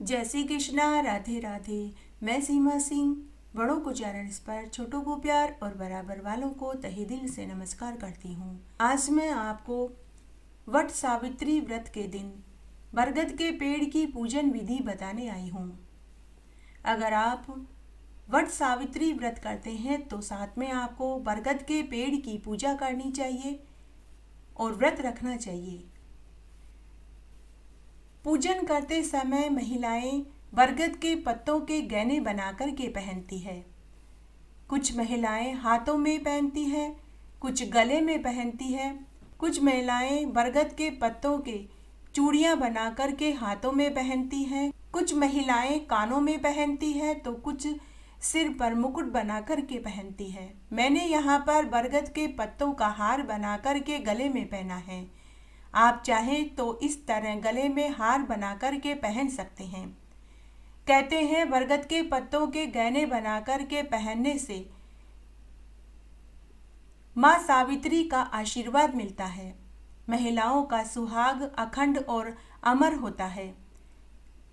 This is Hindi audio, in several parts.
जय श्री कृष्णा, राधे राधे। मैं सीमा सिंह बड़ों को चरण स्पर्श, छोटों को प्यार और बराबर वालों को तहे दिल से नमस्कार करती हूँ। आज मैं आपको वट सावित्री व्रत के दिन बरगद के पेड़ की पूजन विधि बताने आई हूँ। अगर आप वट सावित्री व्रत करते हैं तो साथ में आपको बरगद के पेड़ की पूजा करनी चाहिए और व्रत रखना चाहिए। पूजन करते समय महिलाएं बरगद के पत्तों के गहने बनाकर के पहनती है। कुछ महिलाएं हाथों में पहनती है, कुछ गले में पहनती है। कुछ महिलाएं बरगद के पत्तों के चूड़ियां बनाकर के हाथों में पहनती हैं। कुछ महिलाएं कानों में पहनती है तो कुछ सिर पर मुकुट बनाकर के पहनती है। मैंने यहाँ पर बरगद के पत्तों का हार बनाकर के गले में पहना है। आप चाहें तो इस तरह गले में हार बनाकर के पहन सकते हैं। कहते हैं बरगद के पत्तों के गहने बनाकर के पहनने से माँ सावित्री का आशीर्वाद मिलता है। महिलाओं का सुहाग अखंड और अमर होता है।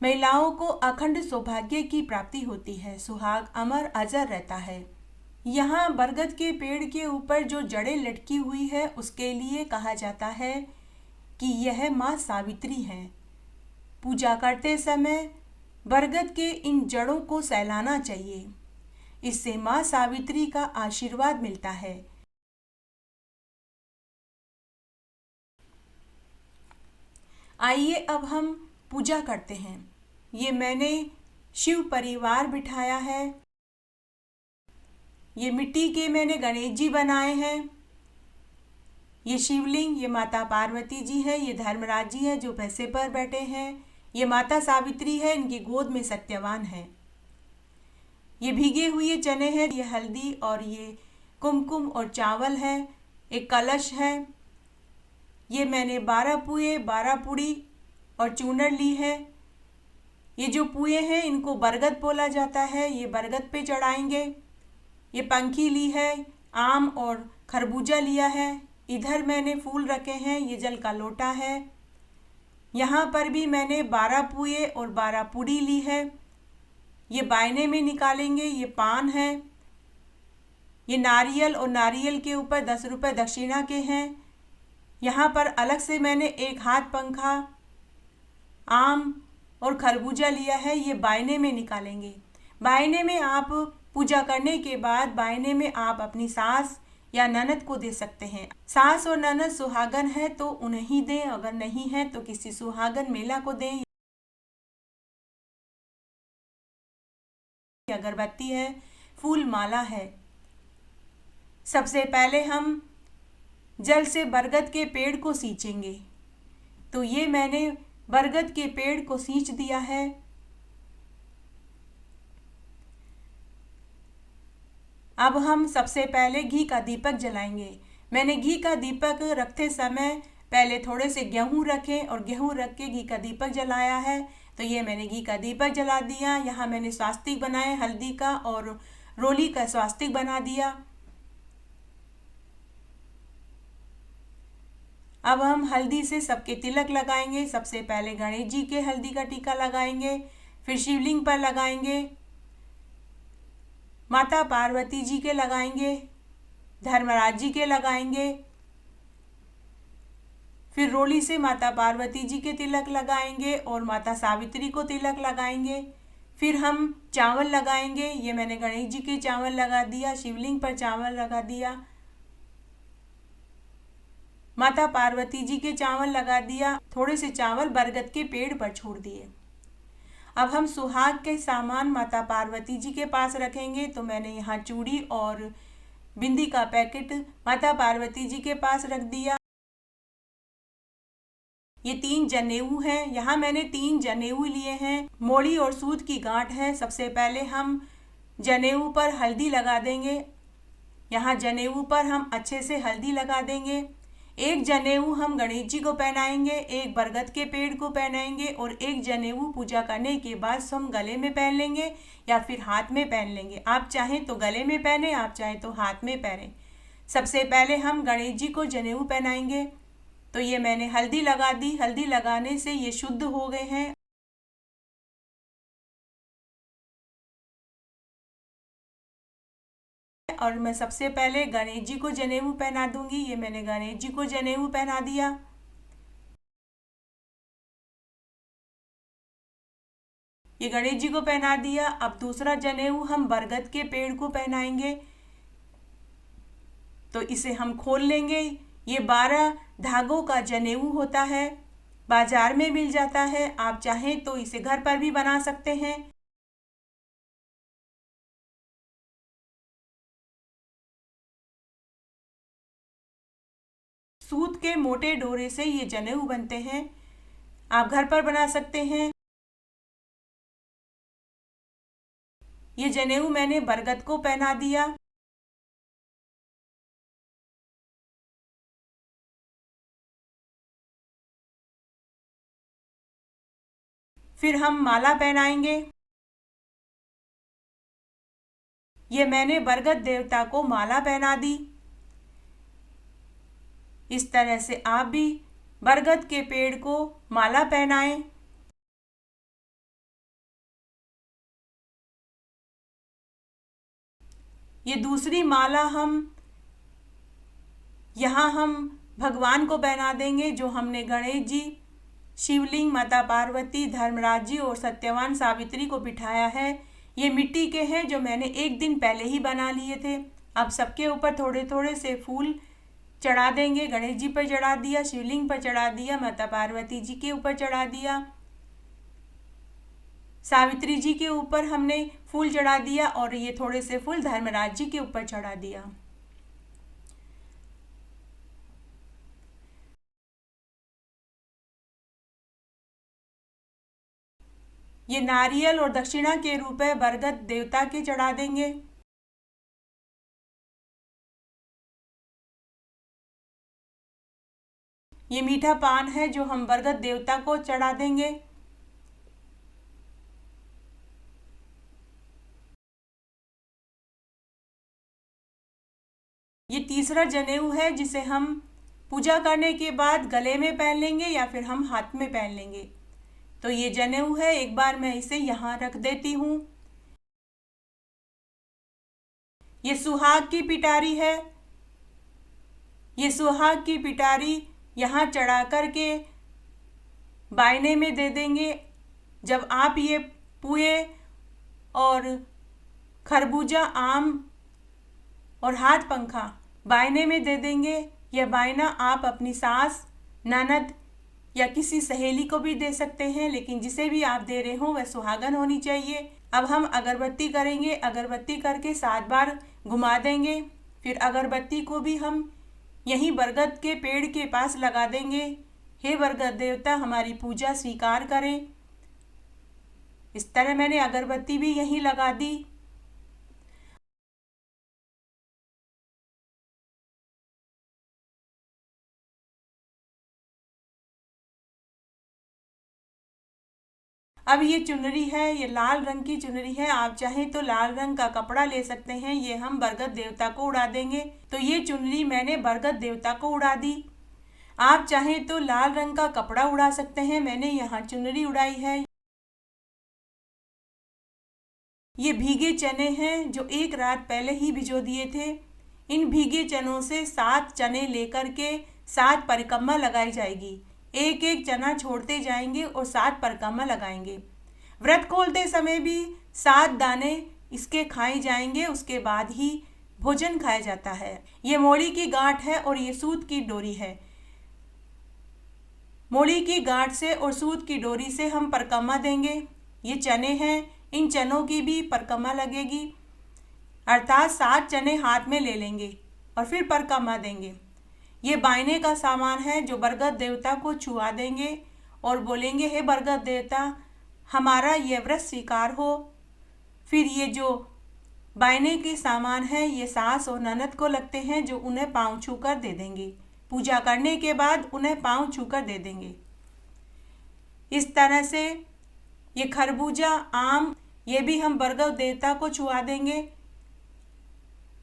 महिलाओं को अखंड सौभाग्य की प्राप्ति होती है। सुहाग अमर अजर रहता है। यहाँ बरगद के पेड़ के ऊपर जो जड़ें लटकी हुई है उसके लिए कहा जाता है कि यह माँ सावित्री हैं। पूजा करते समय बरगद के इन जड़ों को सहलाना चाहिए। इससे माँ सावित्री का आशीर्वाद मिलता है। आइए अब हम पूजा करते हैं। ये मैंने शिव परिवार बिठाया है। ये मिट्टी के मैंने गणेश जी बनाए हैं। ये शिवलिंग, ये माता पार्वती जी है, ये धर्मराज जी है जो भैंसे पर बैठे हैं। ये माता सावित्री है, इनकी गोद में सत्यवान है। ये भीगे हुए चने हैं, ये हल्दी और ये कुमकुम और चावल है। एक कलश है। ये मैंने 12 पुए 12 पुड़ी और चूनर ली है। ये जो पुए हैं इनको बरगद बोला जाता है, ये बरगद पे चढ़ाएंगे। ये पंखी ली है, आम और खरबूजा लिया है। इधर मैंने फूल रखे हैं, ये जल का लोटा है। यहाँ पर भी मैंने 12 पुए और 12 पुड़ी ली है। ये बायने में निकालेंगे। ये पान है। ये नारियल और नारियल के ऊपर 10 रुपये दक्षिणा के हैं। यहाँ पर अलग से मैंने एक हाथ पंखा, आम और खरबूजा लिया है। ये बायने में निकालेंगे। बायने में आप पूजा करने के बाद बायने में आप अपनी सास या ननद को दे सकते हैं। सास और ननद सुहागन है तो उन्हें ही दें, अगर नहीं है तो किसी सुहागन मेला को दें। अगरबत्ती है, फूल माला है। सबसे पहले हम जल से बरगद के पेड़ को सींचेंगे। तो ये मैंने बरगद के पेड़ को सींच दिया है। अब हम सबसे पहले घी का दीपक जलाएंगे। मैंने घी का दीपक रखते समय पहले थोड़े से गेहूं रखे और गेहूं रख के घी का दीपक जलाया है। तो ये मैंने घी का दीपक जला दिया। यहाँ मैंने स्वास्तिक बनाए हल्दी का और रोली का स्वास्तिक बना दिया। अब हम हल्दी से सबके तिलक लगाएंगे। सबसे पहले गणेश जी के हल्दी का टीका लगाएंगे, फिर शिवलिंग पर लगाएंगे, माता पार्वती जी के लगाएंगे, धर्मराज जी के लगाएंगे, फिर रोली से माता पार्वती जी के तिलक लगाएंगे और माता सावित्री को तिलक लगाएंगे। फिर हम चावल लगाएंगे। ये मैंने गणेश जी के चावल लगा दिया, शिवलिंग पर चावल लगा दिया, माता पार्वती जी के चावल लगा दिया, थोड़े से चावल बरगद के पेड़ पर छोड़ दिए। अब हम सुहाग के सामान माता पार्वती जी के पास रखेंगे। तो मैंने यहाँ चूड़ी और बिंदी का पैकेट माता पार्वती जी के पास रख दिया। ये 3 जनेऊ हैं। यहाँ मैंने 3 जनेऊ लिए हैं। मोड़ी और सूत की गांठ है। सबसे पहले हम जनेऊ पर हल्दी लगा देंगे। यहाँ जनेऊ पर हम अच्छे से हल्दी लगा देंगे। एक जनेऊ हम गणेश जी को पहनाएंगे, एक बरगद के पेड़ को पहनाएंगे और एक जनेऊ पूजा करने के बाद हम गले में पहन लेंगे या फिर हाथ में पहन लेंगे। आप चाहें तो गले में पहने, आप चाहें तो हाथ में पहने। सबसे पहले हम गणेश जी को जनेऊ पहनाएंगे। तो ये मैंने हल्दी लगा दी। हल्दी लगाने से ये शुद्ध हो गए हैं। और मैं सबसे पहले गणेश जी को जनेऊ पहना दूंगी। ये मैंने गणेश जी को जनेऊ पहना दिया। ये गणेश जी को पहना दिया। अब दूसरा जनेऊ हम बरगद के पेड़ को पहनाएंगे। तो इसे हम खोल लेंगे। ये 12 धागों का जनेऊ होता है, बाजार में मिल जाता है। आप चाहें तो इसे घर पर भी बना सकते हैं। सूत के मोटे डोरे से ये जनेऊ बनते हैं, आप घर पर बना सकते हैं। ये जनेऊ मैंने बरगद को पहना दिया। फिर हम माला पहनाएंगे। ये मैंने बरगद देवता को माला पहना दी। इस तरह से आप भी बरगद के पेड़ को माला पहनाएं। ये दूसरी माला यहाँ हम भगवान को पहना देंगे, जो हमने गणेश जी, शिवलिंग, माता पार्वती, धर्मराज जी और सत्यवान सावित्री को बिठाया है। ये मिट्टी के हैं जो मैंने एक दिन पहले ही बना लिए थे। अब सबके ऊपर थोड़े थोड़े से फूल चढ़ा देंगे। गणेश जी पर चढ़ा दिया, शिवलिंग पर चढ़ा दिया, माता पार्वती जी के ऊपर चढ़ा दिया, सावित्री जी के ऊपर हमने फूल चढ़ा दिया और ये थोड़े से फूल धर्मराज जी के ऊपर चढ़ा दिया। ये नारियल और दक्षिणा के रूप में बरगद देवता के चढ़ा देंगे। ये मीठा पान है जो हम बरगद देवता को चढ़ा देंगे। ये तीसरा जनेऊ है जिसे हम पूजा करने के बाद गले में पहन लेंगे या फिर हम हाथ में पहन लेंगे। तो ये जनेऊ है, एक बार मैं इसे यहाँ रख देती हूँ। ये सुहाग की पिटारी है। ये सुहाग की पिटारी यहाँ चढ़ा करके बायने में दे देंगे। जब आप ये पुए और खरबूजा, आम और हाथ पंखा बायने में दे देंगे, यह बायना आप अपनी सास, ननद या किसी सहेली को भी दे सकते हैं, लेकिन जिसे भी आप दे रहे हो वह सुहागन होनी चाहिए। अब हम अगरबत्ती करेंगे। अगरबत्ती करके 7 बार घुमा देंगे। फिर अगरबत्ती को भी हम यहीं बरगद के पेड़ के पास लगा देंगे। हे बरगद देवता, हमारी पूजा स्वीकार करें। इस तरह मैंने अगरबत्ती भी यहीं लगा दी। अब ये चुनरी है, ये लाल रंग की चुनरी है। आप चाहें तो लाल रंग का कपड़ा ले सकते हैं। ये हम बरगद देवता को उड़ा देंगे। तो ये चुनरी मैंने बरगद देवता को उड़ा दी। आप चाहें तो लाल रंग का कपड़ा उड़ा सकते हैं। मैंने यहाँ चुनरी उड़ाई है। ये भीगे चने हैं जो एक रात पहले ही भिगो दिए थे। इन भीगे चनों से 7 चने लेकर के 7 परिक्रमा लगाई जाएगी। एक एक चना छोड़ते जाएंगे और 7 परिक्रमा लगाएंगे। व्रत खोलते समय भी 7 दाने इसके खाए जाएंगे, उसके बाद ही भोजन खाया जाता है। ये मोड़ी की गांठ है और ये सूत की डोरी है। मोड़ी की गांठ से और सूत की डोरी से हम परिक्रमा देंगे। ये चने हैं, इन चनों की भी परिक्रमा लगेगी, अर्थात 7 चने हाथ में ले लेंगे और फिर परिक्रमा देंगे। ये बायने का सामान है जो बरगद देवता को छुआ देंगे और बोलेंगे, हे बरगद देवता, हमारा ये व्रत स्वीकार हो। फिर ये जो बायने के सामान है ये सास और ननद को लगते हैं, जो उन्हें पाँव छू कर दे देंगे। पूजा करने के बाद उन्हें पाँव छू कर दे देंगे। इस तरह से ये खरबूजा, आम, ये भी हम बरगद देवता को छुआ देंगे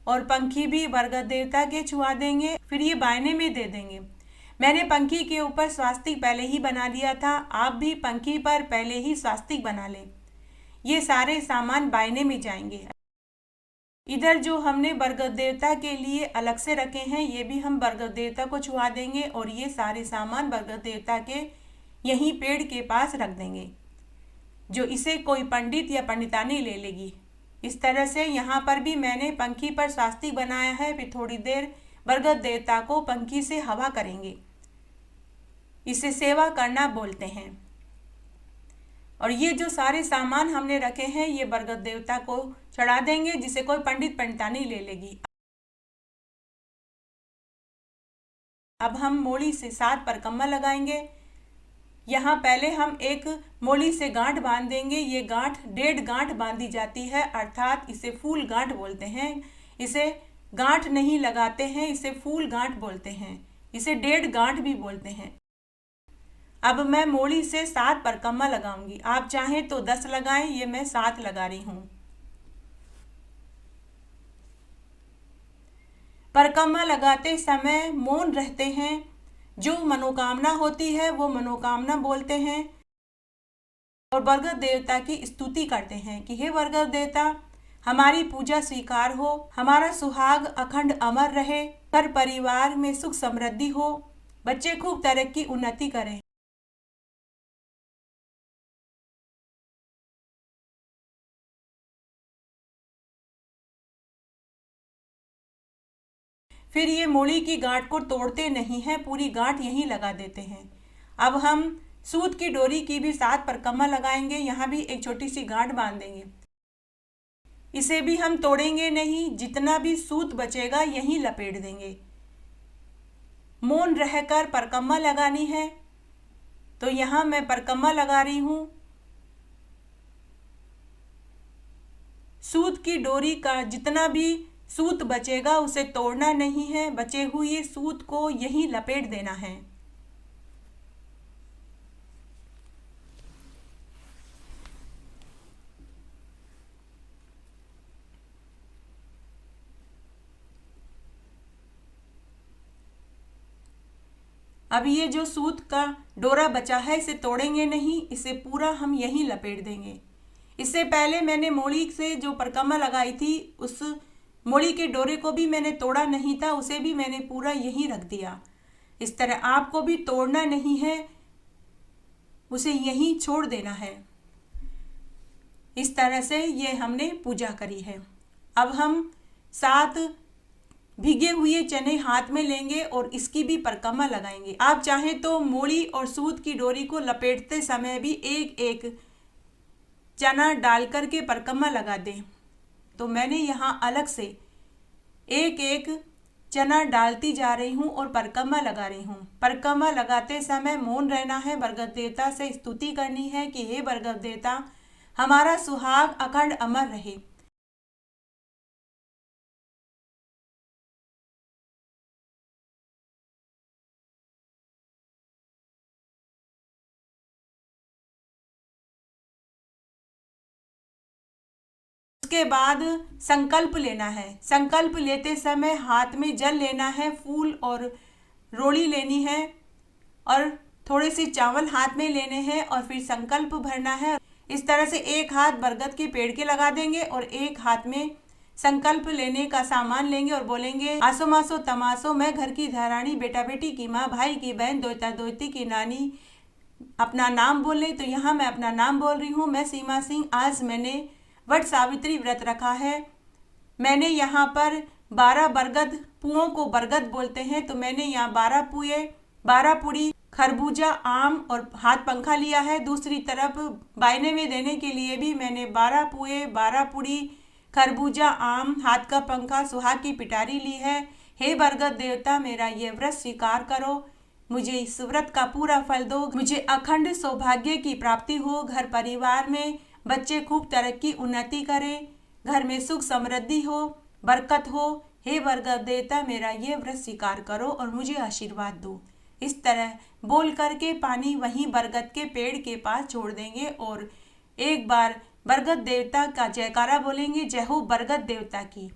और पंखी भी बरगद देवता के छुआ देंगे। फिर ये बायने में दे देंगे। मैंने पंखी के ऊपर स्वास्तिक पहले ही बना दिया था। आप भी पंखी पर पहले ही स्वास्तिक बना लें। ये सारे सामान बायने में जाएंगे। इधर जो हमने बरगद देवता के लिए अलग से रखे हैं, ये भी हम बरगद देवता को छुआ देंगे और ये सारे सामान बरगद देवता के यहीं पेड़ के पास रख देंगे, जो इसे कोई पंडित या पंडितानी ले लेगी। इस तरह से यहाँ पर भी मैंने पंखी पर स्वास्तिक बनाया है। फिर थोड़ी देर बरगद देवता को पंखी से हवा करेंगे, इसे सेवा करना बोलते हैं। और ये जो सारे सामान हमने रखे हैं ये बरगद देवता को चढ़ा देंगे, जिसे कोई पंडित पंडितानी ले लेगी। अब हम मोली से 7 परकम्मा लगाएंगे। यहाँ पहले हम एक मोली से गांठ बांध देंगे। ये गांठ 1.5 गांठ बांधी जाती है, अर्थात इसे फूल गांठ बोलते हैं। इसे गांठ नहीं लगाते हैं, इसे फूल गांठ बोलते हैं। इसे 1.5 गांठ भी बोलते हैं। अब मैं मोली से 7 परकम्मा लगाऊंगी। आप चाहें तो 10 लगाएं, ये मैं 7 लगा रही हूँ। परकम्मा लगाते समय मौन रहते हैं। जो मनोकामना होती है वो मनोकामना बोलते हैं और बरगद देवता की स्तुति करते हैं कि हे बरगद देवता, हमारी पूजा स्वीकार हो, हमारा सुहाग अखंड अमर रहे, घर परिवार में सुख समृद्धि हो, बच्चे खूब तरक्की उन्नति करें। फिर ये मोली की गांठ को तोड़ते नहीं हैं, पूरी गांठ यहीं लगा देते हैं। अब हम सूत की डोरी की भी 7 परकम्मा लगाएंगे। यहाँ भी एक छोटी सी गांठ बांध देंगे। इसे भी हम तोड़ेंगे नहीं, जितना भी सूत बचेगा यहीं लपेट देंगे। मौन रहकर परकम्मा लगानी है, तो यहाँ मैं परकम्मा लगा रही हूँ। सूत की डोरी का जितना भी सूत बचेगा उसे तोड़ना नहीं है, बचे हुए सूत को यहीं लपेट देना है। अब ये जो सूत का डोरा बचा है इसे तोड़ेंगे नहीं, इसे पूरा हम यहीं लपेट देंगे। इससे पहले मैंने मोली से जो परकम्मा लगाई थी उस मोली के डोरे को भी मैंने तोड़ा नहीं था, उसे भी मैंने पूरा यहीं रख दिया। इस तरह आपको भी तोड़ना नहीं है, उसे यहीं छोड़ देना है। इस तरह से ये हमने पूजा करी है। अब हम 7 भीगे हुए चने हाथ में लेंगे और इसकी भी परकम्मा लगाएंगे। आप चाहें तो मोली और सूत की डोरी को लपेटते समय भी एक एक चना डाल करके परकम्मा लगा दें। तो मैंने यहाँ अलग से एक एक चना डालती जा रही हूँ और परकम्मा लगा रही हूँ। परकम्मा लगाते समय मौन रहना है, बरगद देवता से स्तुति करनी है कि हे बरगद देवता, हमारा सुहाग अखंड अमर रहे। उसके बाद संकल्प लेना है। संकल्प लेते समय हाथ में जल लेना है, फूल और रोड़ी लेनी है और थोड़े से चावल हाथ में लेने हैं और फिर संकल्प भरना है। इस तरह से एक हाथ बरगद के पेड़ के लगा देंगे और एक हाथ में संकल्प लेने का सामान लेंगे और बोलेंगे आसो मासो तमासो, मैं घर की धरानी, बेटा बेटी की माँ, भाई की बहन, दोता दोती की नानी। अपना नाम बोले तो यहाँ मैं अपना नाम बोल रही हूँ। मैं सीमा सिंह, आज मैंने वट सावित्री व्रत रखा है। मैंने यहाँ पर 12 बरगद, पुओं को बरगद बोलते हैं, तो मैंने यहाँ 12 पुए, 12 पुड़ी खरबूजा, आम और हाथ पंखा लिया है। दूसरी तरफ बायने में देने के लिए भी मैंने 12 पुए, 12 पुड़ी खरबूजा, आम, हाथ का पंखा, सुहाग की पिटारी ली है। हे बरगद देवता, मेरा ये व्रत स्वीकार करो, मुझे इस व्रत का पूरा फल दो, मुझे अखंड सौभाग्य की प्राप्ति हो, घर परिवार में बच्चे खूब तरक्की उन्नति करें, घर में सुख समृद्धि हो, बरकत हो। हे बरगद देवता, मेरा ये व्रत स्वीकार करो और मुझे आशीर्वाद दो। इस तरह बोल करके पानी वहीं बरगद के पेड़ के पास छोड़ देंगे और एक बार बरगद देवता का जयकारा बोलेंगे, जय हो बरगद देवता की।